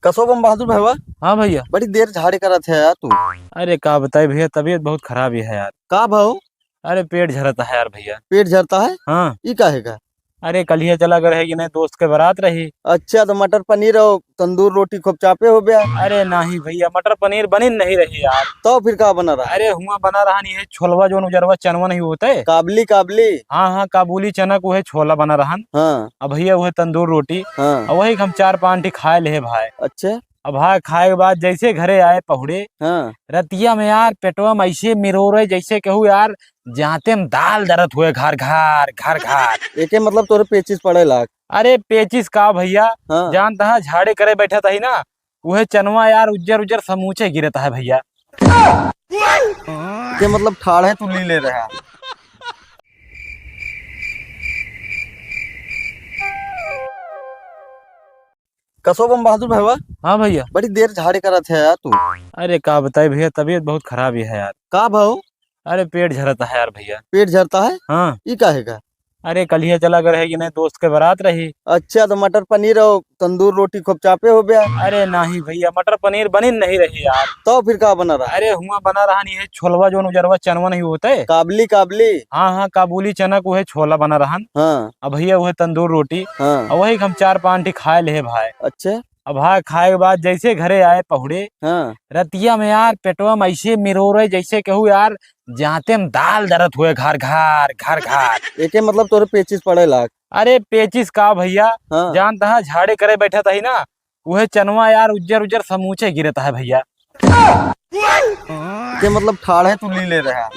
कसो बम बहादुर भैया। हाँ भैया। बड़ी देर झाड़े करत है यार तू। अरे का बताए भैया, तबीयत बहुत खराब ही है यार। का भाव? अरे पेट झरता है यार भैया। पेट झरता है? हाँ। ई काहे का? अरे कल ही चला कर रहेगी नहीं, दोस्त के बारात रही। अच्छा तो मटर पनीर और तंदूर रोटी खूब चापे हो गया। अरे नहीं भैया, मटर पनीर बनी नहीं रही यार। तो फिर का बना रहा? अरे हुआ बना रहा नहीं है छोलवा, जो उजरवा चनवा नहीं होता है। काबली काबली। हाँ हाँ, काबुली चना को है छोला बना रहा। हाँ अब भैया वो है तंदूर रोटी। हाँ। और वही हम 4-5 खाए ले भाई। अच्छा। अब भाई खाए के बाद जैसे घरे आए पहुड़े, हाँ। रतिया में यार पेटवा में ऐसे मिरो रहे जैसे कहूँ यार, जाते में दाल दर्द हुए घर घर घर घर। एके मतलब तोरे पेचिस पड़े लाग। अरे पेचिस का भैया, हाँ। जानता है झाड़े करे बैठा था ही ना, वह चनवा यार उज्जर उज्जर समूचे गिरता है भैया। के मतलब ठाड़ है तू ली ले रहा। कसो बम बहादुर भैया। हाँ भैया। बड़ी देर झाड़े करत है यार तू। अरे का बताए भैया, तबीयत बहुत खराब ही है यार। का भाव? अरे पेट झरता है यार भैया। पेट झरता है? हाँ। ई काहे का? अरे कल ही चला कर रहेगी नहीं, दोस्त के बारात रही। अच्छा तो मटर पनीर और तंदूर रोटी खूब चापे हो गया। अरे नहीं भैया, मटर पनीर बनी नहीं रही यार। तो फिर का बना रहा? अरे हुआ बना रहा नहीं है छोलवा, जो उजरवा चनवा नहीं होता है। काबली काबली। हाँ हाँ, काबुली चना को है छोला बना रहा। हाँ अब भैया वो है तंदूर रोटी। हाँ। और वही हम 4-5 खाए ले भाई। अच्छा। अब भाई खाए के बाद जैसे घरे आए पहुड़े, हाँ। रतिया में यार पेटवा में ऐसे मिरो रहे जैसे कहूँ यार, जाते में दाल दर्द हुए घर घर घर घर। एके मतलब तोरे पेचिस पड़े लाग। अरे पेचिस का भैया, हाँ। जानता है झाड़े करे बैठा था ही ना, वह चनवा यार उज्जर उज्जर समूचे गिरता है भैया। के मतलब ठाड़ है तू ली ले रहा।